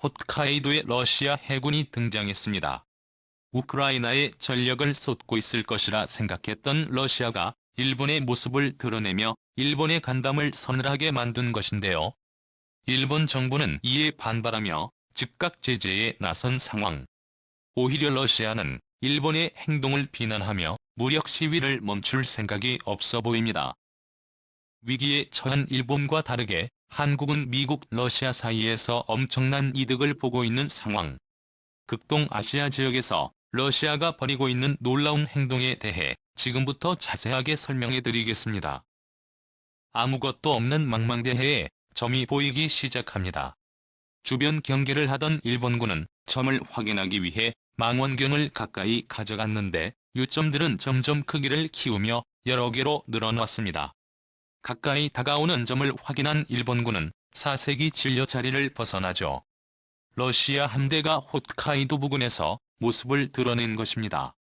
홋카이도에 러시아 해군이 등장했습니다. 우크라이나에 전력을 쏟고 있을 것이라 생각했던 러시아가 일본의 모습을 드러내며 일본의 간담을 서늘하게 만든 것인데요. 일본 정부는 이에 반발하며 즉각 제재에 나선 상황. 오히려 러시아는 일본의 행동을 비난하며 무력 시위를 멈출 생각이 없어 보입니다. 위기에 처한 일본과 다르게 한국은 미국, 러시아 사이에서 엄청난 이득을 보고 있는 상황. 극동아시아 지역에서 러시아가 벌이고 있는 놀라운 행동에 대해 지금부터 자세하게 설명해 드리겠습니다. 아무것도 없는 망망대해에 점이 보이기 시작합니다. 주변 경계를 하던 일본군은 점을 확인하기 위해 망원경을 가까이 가져갔는데 요점들은 점점 크기를 키우며 여러 개로 늘어났습니다. 가까이 다가오는 점을 확인한 일본군은 사색이 질려 자리를 벗어나죠. 러시아 함대가 홋카이도 부근에서 모습을 드러낸 것입니다.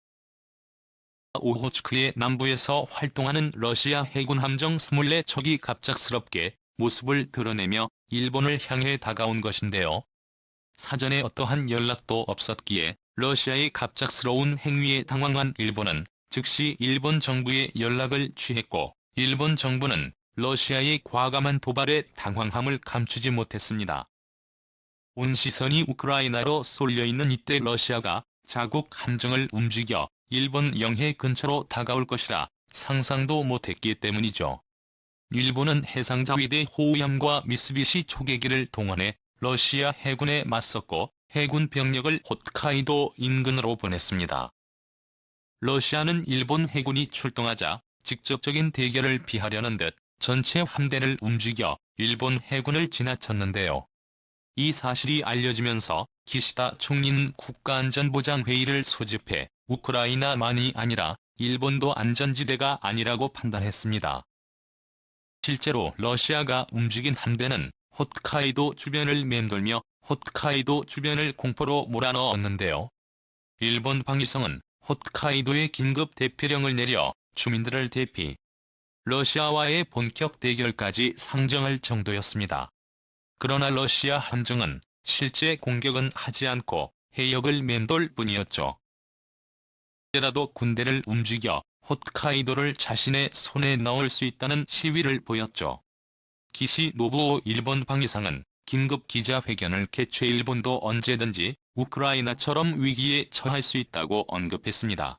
오호츠크의 남부에서 활동하는 러시아 해군 함정 24척이 갑작스럽게 모습을 드러내며 일본을 향해 다가온 것인데요. 사전에 어떠한 연락도 없었기에 러시아의 갑작스러운 행위에 당황한 일본은 즉시 일본 정부에 연락을 취했고 일본 정부는 러시아의 과감한 도발에 당황함을 감추지 못했습니다. 온 시선이 우크라이나로 쏠려있는 이때 러시아가 자국 함정을 움직여 일본 영해 근처로 다가올 것이라 상상도 못했기 때문이죠. 일본은 해상자위대 호위함과 미쓰비시 초계기를 동원해 러시아 해군에 맞섰고 해군 병력을 홋카이도 인근으로 보냈습니다. 러시아는 일본 해군이 출동하자 직접적인 대결을 피하려는 듯 전체 함대를 움직여 일본 해군을 지나쳤는데요. 이 사실이 알려지면서 기시다 총리는 국가안전보장회의를 소집해 우크라이나만이 아니라 일본도 안전지대가 아니라고 판단했습니다. 실제로 러시아가 움직인 함대는 홋카이도 주변을 맴돌며 홋카이도 주변을 공포로 몰아넣었는데요. 일본 방위성은 홋카이도에 긴급 대피령을 내려 주민들을 대피, 러시아와의 본격 대결까지 상정할 정도였습니다. 그러나 러시아 함정은 실제 공격은 하지 않고 해역을 맴돌 뿐이었죠. 이제라도 군대를 움직여 홋카이도를 자신의 손에 넣을 수 있다는 시위를 보였죠. 기시 노부오 일본 방위상은 긴급 기자회견을 개최 일본도 언제든지 우크라이나처럼 위기에 처할 수 있다고 언급했습니다.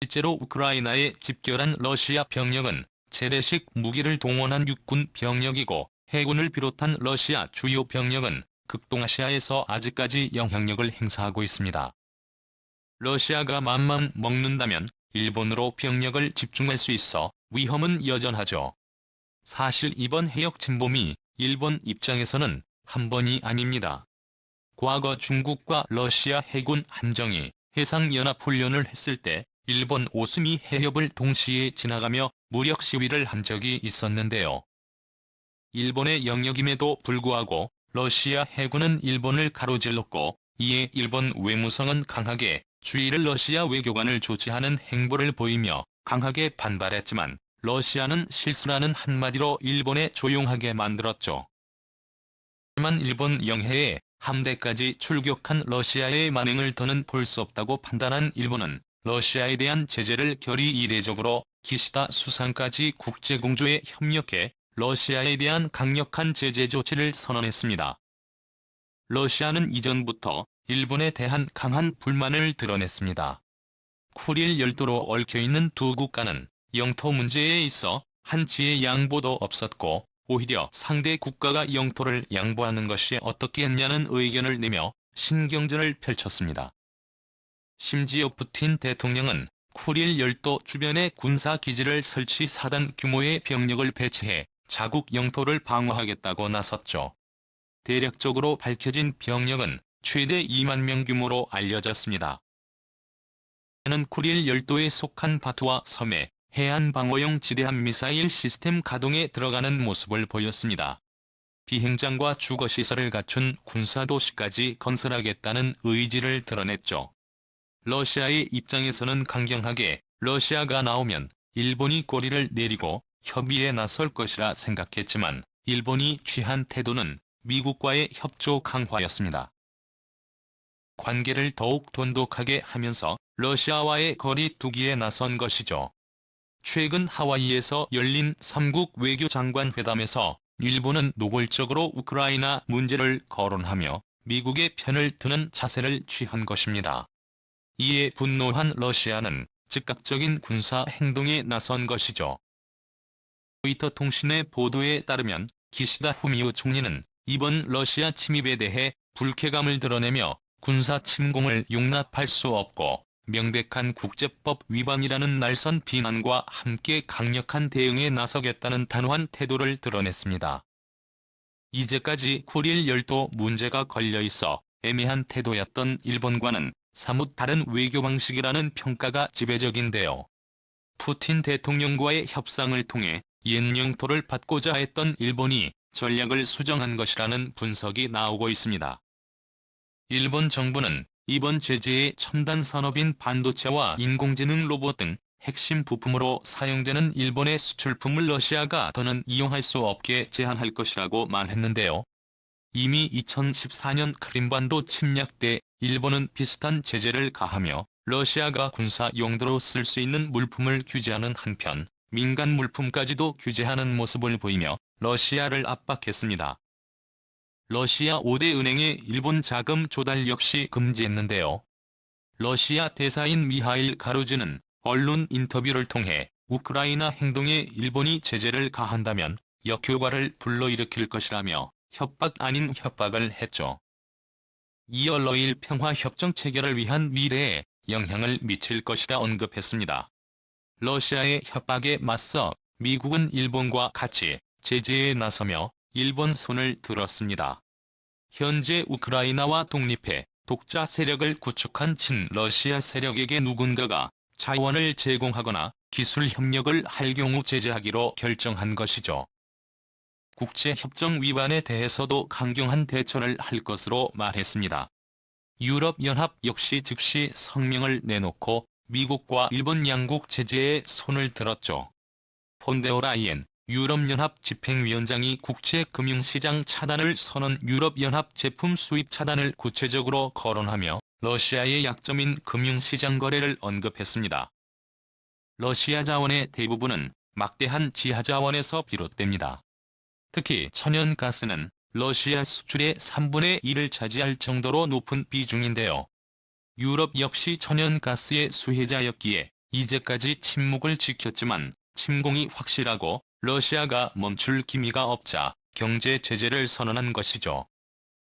실제로 우크라이나에 집결한 러시아 병력은 재래식 무기를 동원한 육군 병력이고 해군을 비롯한 러시아 주요 병력은 극동아시아에서 아직까지 영향력을 행사하고 있습니다. 러시아가 맘만 먹는다면 일본으로 병력을 집중할 수 있어 위험은 여전하죠. 사실 이번 해역 침범이 일본 입장에서는 한 번이 아닙니다. 과거 중국과 러시아 해군 함정이 해상연합훈련을 했을 때 일본 오스미 해협을 동시에 지나가며 무력 시위를 한 적이 있었는데요. 일본의 영역임에도 불구하고 러시아 해군은 일본을 가로질렀고 이에 일본 외무성은 강하게 주의를 러시아 외교관을 조치하는 행보를 보이며 강하게 반발했지만 러시아는 실수라는 한마디로 일본에 조용하게 만들었죠. 하지만 일본 영해에 함대까지 출격한 러시아의 만행을 더는 볼 수 없다고 판단한 일본은 러시아에 대한 제재를 결의 이례적으로 기시다 수상까지 국제공조에 협력해 러시아에 대한 강력한 제재 조치를 선언했습니다. 러시아는 이전부터 일본에 대한 강한 불만을 드러냈습니다. 쿠릴 열도로 얽혀있는 두 국가는 영토 문제에 있어 한치의 양보도 없었고 오히려 상대 국가가 영토를 양보하는 것이 어떻겠냐는 의견을 내며 신경전을 펼쳤습니다. 심지어 푸틴 대통령은 쿠릴 열도 주변에 군사기지를 설치 4단 규모의 병력을 배치해 자국 영토를 방어하겠다고 나섰죠. 대략적으로 밝혀진 병력은 최대 2만 명 규모로 알려졌습니다. 는 쿠릴 열도에 속한 바투와 섬에 해안방어용 지대함 미사일 시스템 가동에 들어가는 모습을 보였습니다. 비행장과 주거시설을 갖춘 군사도시까지 건설하겠다는 의지를 드러냈죠. 러시아의 입장에서는 강경하게 러시아가 나오면 일본이 꼬리를 내리고 협의에 나설 것이라 생각했지만 일본이 취한 태도는 미국과의 협조 강화였습니다. 관계를 더욱 돈독하게 하면서 러시아와의 거리 두기에 나선 것이죠. 최근 하와이에서 열린 3국 외교장관 회담에서 일본은 노골적으로 우크라이나 문제를 거론하며 미국의 편을 드는 자세를 취한 것입니다. 이에 분노한 러시아는 즉각적인 군사 행동에 나선 것이죠. 로이터 통신의 보도에 따르면 기시다 후미오 총리는 이번 러시아 침입에 대해 불쾌감을 드러내며 군사 침공을 용납할 수 없고 명백한 국제법 위반이라는 날선 비난과 함께 강력한 대응에 나서겠다는 단호한 태도를 드러냈습니다. 이제까지 쿠릴 열도 문제가 걸려있어 애매한 태도였던 일본과는 사뭇 다른 외교 방식이라는 평가가 지배적인데요. 푸틴 대통령과의 협상을 통해 옛 영토를 받고자 했던 일본이 전략을 수정한 것이라는 분석이 나오고 있습니다. 일본 정부는 이번 제재에 첨단 산업인 반도체와 인공지능 로봇 등 핵심 부품으로 사용되는 일본의 수출품을 러시아가 더는 이용할 수 없게 제한할 것이라고 말했는데요. 이미 2014년 크림반도 침략 때 일본은 비슷한 제재를 가하며 러시아가 군사 용도로 쓸 수 있는 물품을 규제하는 한편 민간 물품까지도 규제하는 모습을 보이며 러시아를 압박했습니다. 러시아 5대 은행의 일본 자금 조달 역시 금지했는데요. 러시아 대사인 미하일 가루즈는 언론 인터뷰를 통해 우크라이나 행동에 일본이 제재를 가한다면 역효과를 불러일으킬 것이라며 협박 아닌 협박을 했죠. 이어 러일 평화협정 체결을 위한 미래에 영향을 미칠 것이라 언급했습니다. 러시아의 협박에 맞서 미국은 일본과 같이 제재에 나서며 일본 손을 들었습니다. 현재 우크라이나와 독립해 독자 세력을 구축한 친러시아 세력에게 누군가가 자원을 제공하거나 기술 협력을 할 경우 제재하기로 결정한 것이죠. 국제협정 위반에 대해서도 강경한 대처를 할 것으로 말했습니다. 유럽연합 역시 즉시 성명을 내놓고 미국과 일본 양국 제재에 손을 들었죠. 폰데어 라이엔 유럽연합 집행위원장이 국제금융시장 차단을 선언 유럽연합 제품 수입 차단을 구체적으로 거론하며 러시아의 약점인 금융시장 거래를 언급했습니다. 러시아 자원의 대부분은 막대한 지하자원에서 비롯됩니다. 특히 천연가스는 러시아 수출의 3분의 1을 차지할 정도로 높은 비중인데요. 유럽 역시 천연가스의 수혜자였기에 이제까지 침묵을 지켰지만 침공이 확실하고 러시아가 멈출 기미가 없자 경제 제재를 선언한 것이죠.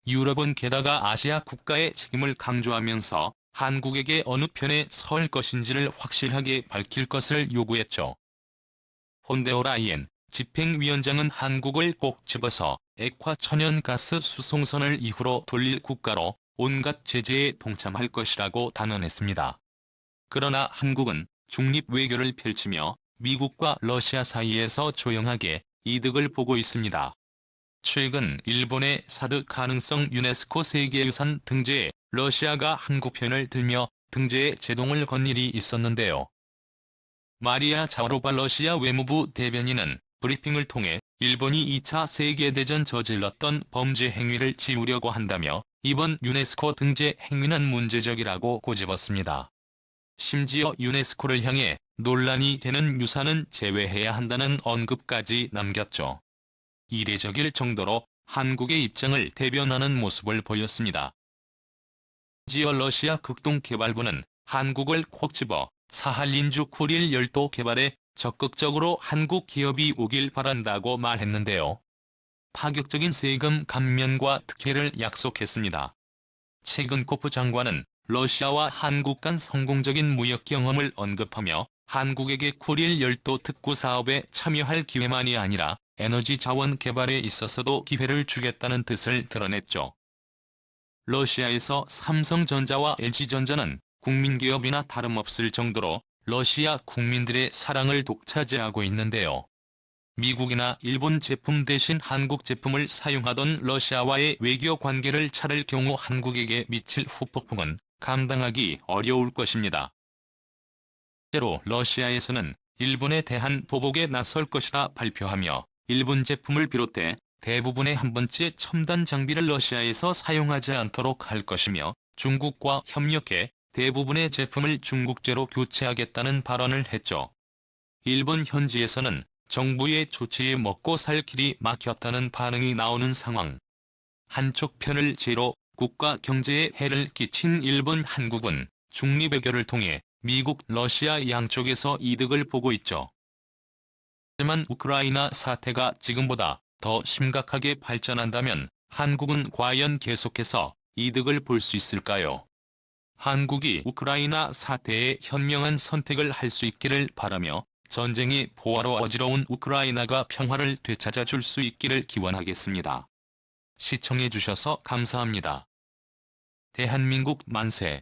유럽은 게다가 아시아 국가의 책임을 강조하면서 한국에게 어느 편에 설 것인지를 확실하게 밝힐 것을 요구했죠. 폰데어 라이엔 집행위원장은 한국을 꼭 집어서 액화 천연가스 수송선을 이후로 돌릴 국가로 온갖 제재에 동참할 것이라고 단언했습니다. 그러나 한국은 중립 외교를 펼치며 미국과 러시아 사이에서 조용하게 이득을 보고 있습니다. 최근 일본의 사드 가능성 유네스코 세계유산 등재에 러시아가 한국 편을 들며 등재에 제동을 건 일이 있었는데요. 마리아 자와로바 러시아 외무부 대변인은 브리핑을 통해 일본이 2차 세계대전 저질렀던 범죄 행위를 지우려고 한다며 이번 유네스코 등재 행위는 문제적이라고 꼬집었습니다. 심지어 유네스코를 향해 논란이 되는 유산은 제외해야 한다는 언급까지 남겼죠. 이례적일 정도로 한국의 입장을 대변하는 모습을 보였습니다. 심지어 러시아 극동개발부는 한국을 콕 집어 사할린주 쿠릴 열도 개발에 적극적으로 한국 기업이 오길 바란다고 말했는데요. 파격적인 세금 감면과 특혜를 약속했습니다. 최근 코프 장관은 러시아와 한국 간 성공적인 무역 경험을 언급하며 한국에게 쿠릴 열도 특구 사업에 참여할 기회만이 아니라 에너지 자원 개발에 있어서도 기회를 주겠다는 뜻을 드러냈죠. 러시아에서 삼성전자와 LG전자는 국민기업이나 다름없을 정도로 러시아 국민들의 사랑을 독차지하고 있는데요. 미국이나 일본 제품 대신 한국 제품을 사용하던 러시아와의 외교 관계를 차를 경우 한국에게 미칠 후폭풍은 감당하기 어려울 것입니다. 실제로 러시아에서는 일본에 대한 보복에 나설 것이라 발표하며 일본 제품을 비롯해 대부분의 한 번째 첨단 장비를 러시아에서 사용하지 않도록 할 것이며 중국과 협력해 대부분의 제품을 중국제로 교체하겠다는 발언을 했죠. 일본 현지에서는 정부의 조치에 먹고 살 길이 막혔다는 반응이 나오는 상황. 한쪽 편을 제로 국가 경제에 해를 끼친 일본 한국은 중립외교를 통해 미국, 러시아 양쪽에서 이득을 보고 있죠. 하지만 우크라이나 사태가 지금보다 더 심각하게 발전한다면 한국은 과연 계속해서 이득을 볼 수 있을까요? 한국이 우크라이나 사태에 현명한 선택을 할 수 있기를 바라며 전쟁이 포화로 어지러운 우크라이나가 평화를 되찾아 줄 수 있기를 기원하겠습니다. 시청해주셔서 감사합니다. 대한민국 만세.